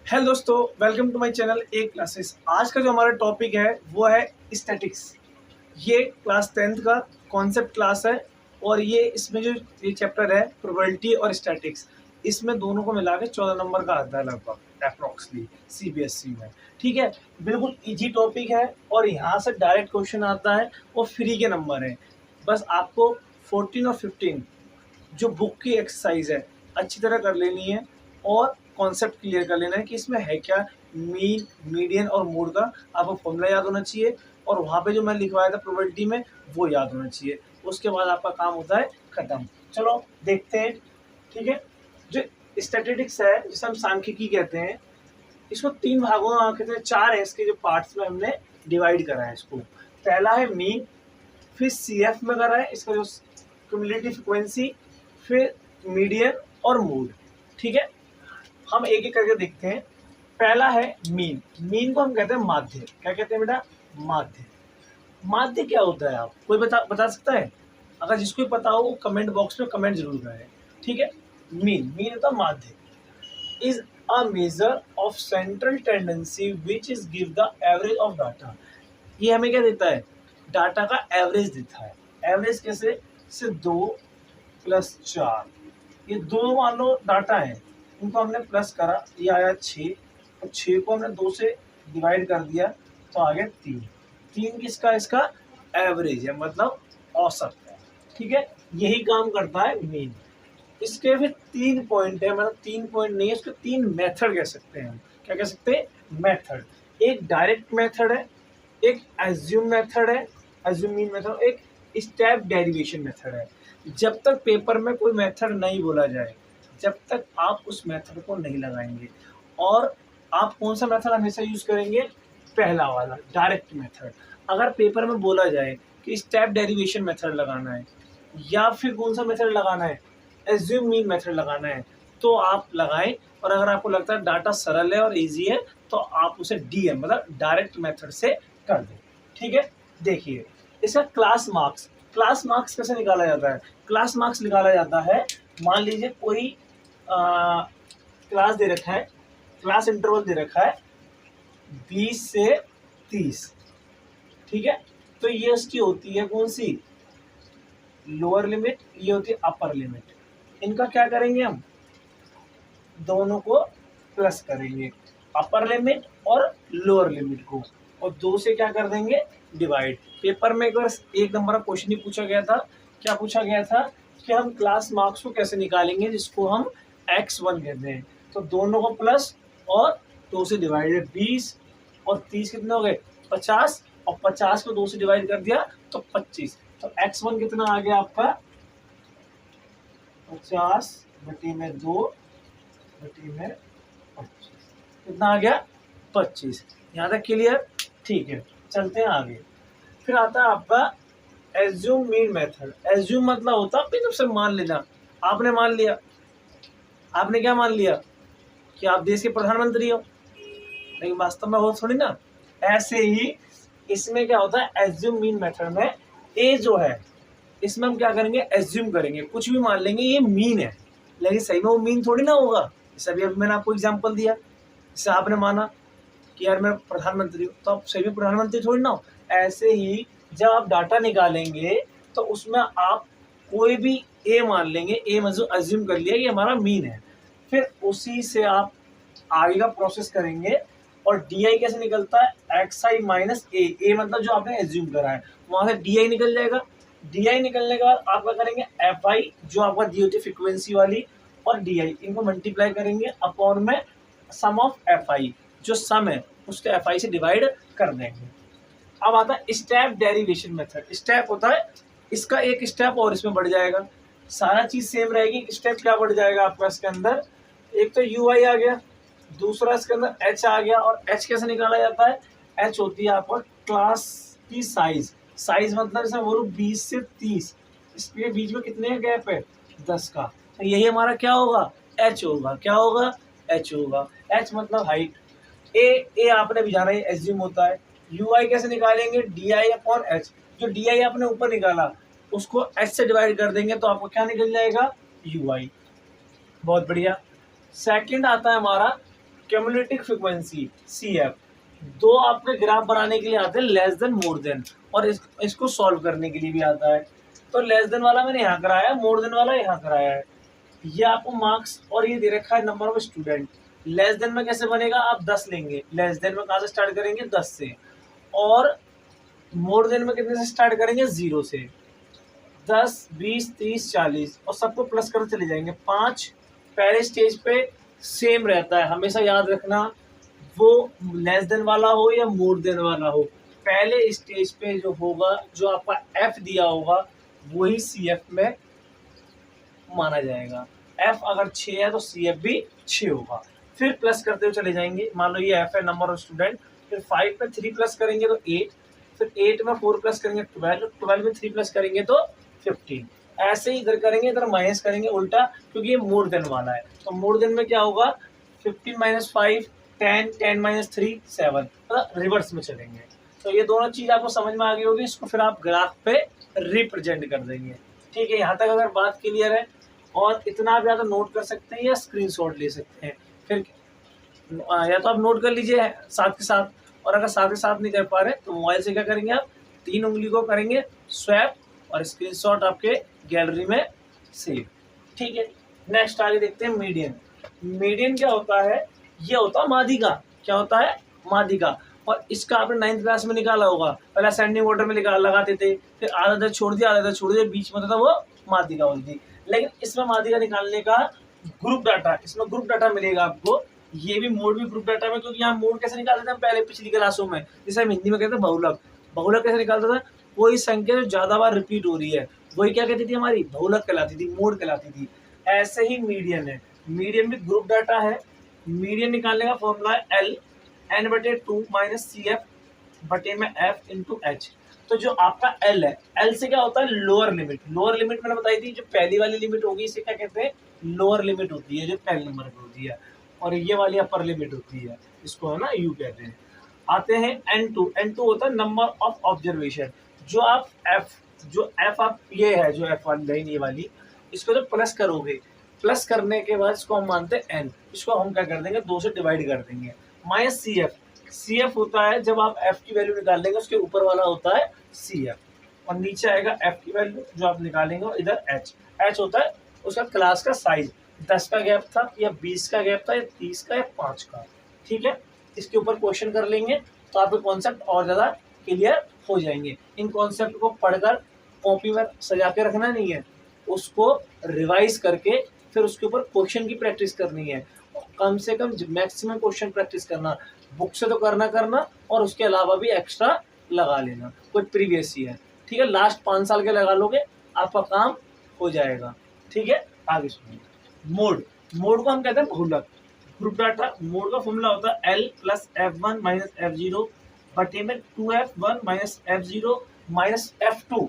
Hello दोस्तों, welcome to my channel A classes. आज का जो हमारा टॉपिक है वो है स्टैटिक्स। ये क्लास 10th का कॉन्सेप्ट क्लास है और ये इसमें जो ये चैप्टर है प्रोबेबिलिटी और स्टैटिक्स, इसमें दोनों को मिला के 14 नंबर का आता है लगभग अप्रॉक्सली सीबीएसई में। ठीक है, बिल्कुल इजी टॉपिक है और यहाँ से डायरेक्ट क्वेश्चन आता है और फ्री के नंबर है। बस आपको 14 और 15 जो बुक की एक्सरसाइज है अच्छी तरह कर लेनी है और कॉन्सेप्ट क्लियर कर लेना है कि इसमें है क्या। मीन, मीडियन और मोड का आपको फॉर्मूला याद होना चाहिए और वहाँ पे जो मैं लिखवाया था प्रोबेबिलिटी में वो याद होना चाहिए। उसके बाद आपका काम होता है खत्म। चलो देखते हैं। ठीक है, जो स्टैटिस्टिक्स है जिसे हम सांख्यिकी कहते हैं, इसको 3 भागों में कहते हैं, 4 है इसके जो पार्ट्स में हमने डिवाइड करा है इसको। पहला है मीन, फिर सीएफ में करा है इसका जो क्यूमुलेटिव फ्रीक्वेंसी, फिर मीडियन और मोड। ठीक है, हम एक एक करके देखते हैं। पहला है मीन। मीन को हम कहते हैं माध्य। क्या कहते हैं बेटा? माध्य। माध्य क्या होता है, आप कोई बता सकता है? अगर जिसको पता हो वो कमेंट बॉक्स में कमेंट जरूर करें। ठीक है, मीन मीन होता है माध्य। Is a measure of central tendency which is give the average of data. ये हमें क्या देता है? डाटा का एवरेज देता है। एवरेज कैसे? से 2 + 4, ये 2 मान लो डाटा है, इनको हमने प्लस करा, ये आया 6 और 6 को हमने 2 से डिवाइड कर दिया तो आ गया 3। 3 किसका? इसका एवरेज है, मतलब औसत है। ठीक है, यही काम करता है मीन। इसके फिर 3 पॉइंट है, मतलब 3 पॉइंट नहीं है, इसके 3 मेथड कह सकते हैं हम। क्या कह सकते हैं? मेथड। एक डायरेक्ट मेथड है, एक एज्यूम मेथड है, एज्यूम मीन मेथड, एक स्टेप डेरिवेशन मेथड है। जब तक पेपर में कोई मेथड नहीं बोला जाए, जब तक आप उस मेथड को नहीं लगाएंगे। और आप कौन सा मेथड हमेशा यूज करेंगे? पहला वाला डायरेक्ट मेथड। अगर पेपर में बोला जाए कि स्टेप डेरिवेशन मेथड लगाना है या फिर कौन सा मेथड लगाना है, एज्यूम मीन मेथड लगाना है, तो आप लगाएं। और अगर आपको लगता है डाटा सरल है और इजी है तो आप उसे डीएम मतलब डायरेक्ट मेथड से कर दें। ठीक है, देखिए इसका क्लास मार्क्स। क्लास मार्क्स कैसे निकाला जाता है? क्लास मार्क्स निकाला जाता है, मान लीजिए कोई क्लास दे रखा है, क्लास इंटरवल दे रखा है 20 से 30। ठीक है, तो ये उसकी होती है कौन सी? लोअर लिमिट, ये होती है अपर लिमिट। इनका क्या करेंगे हम? दोनों को प्लस करेंगे, अपर लिमिट और लोअर लिमिट को, और 2 से क्या कर देंगे? डिवाइड। पेपर में एक बार 1 नंबर का क्वेश्चन ही पूछा गया था। क्या पूछा गया था कि हम क्लास मार्क्स को कैसे निकालेंगे, जिसको हम x1 कहते हैं। तो दोनों को प्लस और 2 से डिवाइडेड, 20 और 30 कितने हो गए? 50, और 50 को 2 से डिवाइड कर दिया तो 25। तो x1 कितना आ गया आपका? 50/2/25 कितना आ गया? 25। यहाँ तक क्लियर? ठीक है, चलते हैं आगे। फिर आता है आपका एज्यूम मीन मेथड। एज्यूम मतलब होता है अपनी तरफ से मान लेना। आपने मान लिया, आपने क्या मान लिया? कि आप देश के प्रधानमंत्री हो, लेकिन वास्तव में हो थोड़ी ना। ऐसे ही इसमें क्या होता है? एज्यूम मीन मेथड में ए जो है, इसमें हम क्या करेंगे? एज्यूम करेंगे, कुछ भी मान लेंगे ये मीन है, लेकिन सही में वो मीन थोड़ी ना होगा। जैसे अभी मैंने आपको एग्जांपल दिया, जैसे आपने माना कि यार मैं प्रधानमंत्री हूँ, तो आप सही में प्रधानमंत्री थोड़ी ना हो। ऐसे ही जब आप डाटा निकालेंगे तो उसमें आप कोई भी ए मान लेंगे, ए मतलब अज्यूम कर लिया कि हमारा मीन है। फिर उसी से आप आगे का प्रोसेस करेंगे। और डी आई कैसे निकलता है? एक्स आई माइनस ए। ए मतलब जो आपने एज्यूम करा है, वहां से डी आई निकल जाएगा। डी आई निकलने के बाद आप क्या करेंगे? एफ आई जो आपका दी होती है फ्रिक्वेंसी वाली, और डी आई, इनको मल्टीप्लाई करेंगे अपॉन में सम ऑफ एफ आई, जो सम है उसके एफ आई से डिवाइड कर देंगे। अब आता है स्टेप डेरिवेशन मेथड। स्टेप होता है, इसका एक स्टेप और इसमें बढ़ जाएगा, सारा चीज सेम रहेगी। स्टेप क्या बढ़ जाएगा आपका इसके अंदर? एक तो यू आई आ गया, दूसरा इसके अंदर एच आ गया। और एच कैसे निकाला जाता है? एच होती है आपका क्लास की साइज। साइज मतलब जैसे बोलो 20 से 30, इसके बीच में कितने का गैप है? 10 का। तो यही हमारा क्या होगा? एच होगा। क्या होगा? एच होगा। एच मतलब हाइट। ए आपने भी जाना है एज्यूम होता है। यू आई कैसे निकालेंगे? D I upon H. जो डी आई आपने ऊपर निकाला उसको एच से डिवाइड कर देंगे तो आपको क्या निकल जाएगा? यू आई। बहुत बढ़िया। सेकंड आता है हमारा क्यूमुलेटिव फ्रीक्वेंसी CF, दो आपके ग्राफ बनाने के लिए आते हैं लेस देन मोर देन, और इसको सॉल्व करने के लिए भी आता है। तो लेस देन वाला मैंने यहाँ कराया, मोर देन वाला यहाँ कराया है। ये आपको मार्क्स और ये दे रखा है number of student. Less than में कैसे बनेगा, आप 10 लेंगे, लेस देन में कहाँ से स्टार्ट करेंगे 10 से, और मोर देन में कितने से स्टार्ट करेंगे 0 से। 10, 20, 30, 40 और सबको प्लस करते चले जाएंगे। 5 पहले स्टेज पे सेम रहता है, हमेशा याद रखना, वो लेस देन वाला हो या मोर देन वाला हो, पहले स्टेज पे जो होगा, जो आपका F दिया होगा, वही CF में माना जाएगा। F अगर 6 है तो CF भी 6 होगा। फिर प्लस करते हुए चले जाएंगे, मान लो ये F है नंबर ऑफ स्टूडेंट, फिर 5 में 3 प्लस करेंगे तो 8, फिर 8 में 4 प्लस करेंगे 12, 12 में 3 प्लस करेंगे तो 15। ऐसे ही इधर करेंगे, इधर माइनस करेंगे उल्टा, क्योंकि ये मोर देन वाला है। तो मोर देन में क्या होगा, 15 माइनस 5 10, 10 माइनस 3 7, मतलब रिवर्स में चलेंगे। तो ये दोनों चीज आपको समझ में आ गई होगी, इसको फिर आप ग्राफ पे रिप्रेजेंट कर देंगे। ठीक है, यहाँ तक अगर बात क्लियर है, और इतना आप या तो नोट कर सकते हैं या स्क्रीनशॉट ले सकते हैं। फिर या तो आप नोट कर लीजिए साथ के साथ, और अगर साथ के साथ नहीं कर पा रहे तो मोबाइल से क्या करेंगे, आप 3 उंगली को करेंगे स्वैप और स्क्रीनशॉट आपके गैलरी में सेव। ठीक है, नेक्स्ट आगे देखते हैं मीडियन। मीडियन क्या होता है, ये होता है माध्यिका। क्या होता है, माध्यिका। और इसका आपने 9th क्लास में निकाला होगा, पहले असेंडिंग ऑर्डर में लगाते थे, फिर आधा छोड़ दिया, आधा छोड़ दिया, बीच में था वो माध्यिका होती थी। लेकिन इसमें माध्यिका निकालने का ग्रुप डाटा, इसमें ग्रुप डाटा मिलेगा आपको। ये भी मोड भी ग्रुप डाटा में, क्योंकि यहाँ मोड कैसे निकालते थे हम पहले पिछली क्लासों में, जैसे हम हिंदी में कहते हैं बहुलक। बहुलक कैसे निकालता था, कोई संख्या जो ज्यादा बार रिपीट हो रही है वही क्या कहती थी, हमारी बहुलक कहलाती थी, मोड कहलाती थी। ऐसे ही मीडियन है, मीडियन भी ग्रुप डाटा है। मीडियन निकालने का फॉर्मूला है L n/2 माइनस CF बटे में F इंटू H। तो जो आपका L है, L से क्या होता है, लोअर लिमिट। लोअर लिमिट मैंने बताई थी, जो पहली वाली लिमिट होगी इसे क्या कहते हैं, लोअर लिमिट होती है, जो पहले नंबर पे होती है, और ये वाली अपर लिमिट होती है, इसको है ना U कहते हैं। आते हैं N2। N2 होता है नंबर ऑफ ऑब्जर्वेशन। जो आप F आप ये है, जो F1 लाइन ये वाली, इसको जब प्लस करोगे, प्लस करने के बाद इसको हम मानते हैं N, इसको हम क्या कर देंगे, 2 से डिवाइड कर देंगे। माइनस CF होता है जब आप F की वैल्यू निकाल लेंगे, उसके ऊपर वाला होता है CF, और नीचे आएगा F की वैल्यू जो आप निकालेंगे, और इधर H होता है उसका क्लास का साइज, 10 का गैप था या 20 का गैप था या 30 का या 5 का। ठीक है, इसके ऊपर क्वेश्चन कर लेंगे तो आपके कॉन्सेप्ट और ज़्यादा क्लियर हो जाएंगे। इन कॉन्सेप्ट को पढ़कर कॉपी में सजा के रखना नहीं है, उसको रिवाइज करके फिर उसके ऊपर क्वेश्चन की प्रैक्टिस करनी है। कम से कम मैक्सिमम क्वेश्चन प्रैक्टिस करना, बुक से तो करना, और उसके अलावा भी एक्स्ट्रा लगा लेना, कोई प्रीवियस ईयर। ठीक है, लास्ट 5 साल के लगा लोगे, आपका काम हो जाएगा। ठीक है, आगे सुनिए। मोड को हम कहते हैं बहुलक। ग्रुप डाटा मोड का फॉर्मूला होता है L plus F1 minus F0 बटे में 2F1 minus F0 minus F2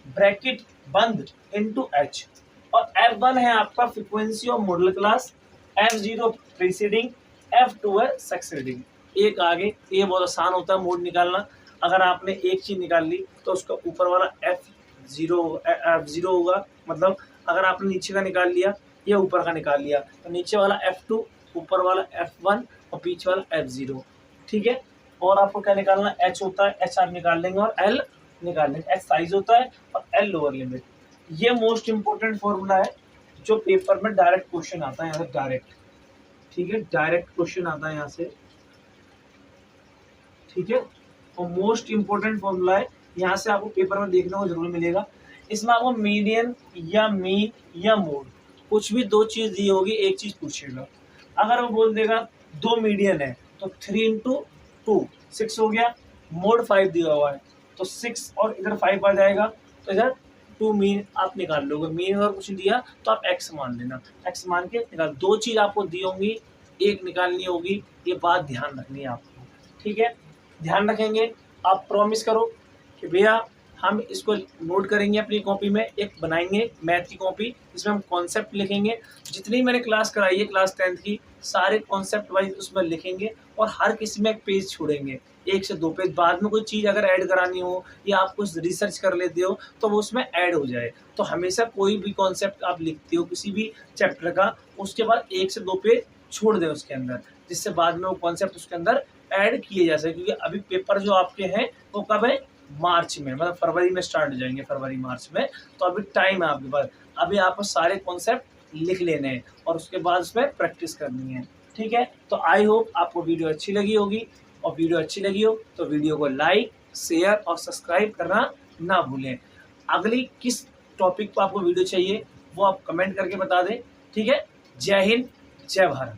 bracket बंद इंटू H। और F1 है आपका frequency of model class, F0 preceding, F2 है सक्सीडिंग। एक आगे, ये बहुत आसान होता है मोड निकालना। अगर आपने एक चीज निकाल ली तो उसका ऊपर वाला F0 होगा, मतलब अगर आपने नीचे का निकाल लिया, ये ऊपर का निकाल लिया, तो नीचे वाला F2, ऊपर वाला F1 और बीच वाला F0। ठीक है, और आपको क्या निकालना, H होता है, H आप निकाल लेंगे, और L निकाल लेंगे। H साइज होता है और L लोअर लिमिट। ये मोस्ट इंपोर्टेंट फॉर्मूला है जो पेपर में डायरेक्ट क्वेश्चन आता है यहाँ से, डायरेक्ट। ठीक है, डायरेक्ट क्वेश्चन आता है यहाँ से। ठीक है, और मोस्ट इंपोर्टेंट फॉर्मूला है, यहाँ से आपको पेपर में देखने को जरूर मिलेगा। इसमें आपको मीडियन या मीन या मोड, कुछ भी 2 चीज दी होगी, एक चीज पूछेगा। अगर वो बोल देगा 2 मीडियन है तो 3 इंटू 2 6 हो गया। मोड 5 दिया हुआ है तो 6 और इधर 5 आ जाएगा, तो इधर 2 मीन आप निकाल लोगे। मीन अगर कुछ दिया तो आप x मान लेना, x मान के निकाल। 2 चीज आपको दी होंगी, एक निकालनी होगी, ये बात ध्यान रखनी है आपको। ठीक है, ध्यान रखेंगे। आप प्रॉमिस करो कि भैया हम इसको नोट करेंगे, अपनी कॉपी में एक बनाएंगे मैथ की कॉपी, जिसमें हम कॉन्सेप्ट लिखेंगे। जितनी मैंने क्लास कराई है क्लास 10th की, सारे कॉन्सेप्ट वाइज उसमें लिखेंगे, और हर किसी में एक पेज छोड़ेंगे, 1 से 2 पेज। बाद में कोई चीज़ अगर ऐड करानी हो या आप कुछ रिसर्च कर लेते हो तो वो उसमें ऐड हो जाए। तो हमेशा कोई भी कॉन्सेप्ट आप लिखते हो किसी भी चैप्टर का, उसके बाद 1 से 2 पेज छोड़ दें उसके अंदर, जिससे बाद में वो कॉन्सेप्ट उसके अंदर ऐड किए जा सके, क्योंकि अभी पेपर जो आपके हैं वो कब है, मार्च में, मतलब फरवरी में स्टार्ट हो जाएंगे, फरवरी मार्च में। तो अभी टाइम है आपके पास, अभी आपको सारे कॉन्सेप्ट लिख लेने हैं और उसके बाद उसमें प्रैक्टिस करनी है। ठीक है, तो आई होप आपको वीडियो अच्छी लगी होगी, और वीडियो अच्छी लगी हो तो वीडियो को लाइक, शेयर और सब्सक्राइब करना ना भूलें। अगली किस टॉपिक पर आपको वीडियो चाहिए वो आप कमेंट करके बता दें। ठीक है, जय हिंद, जय भारत।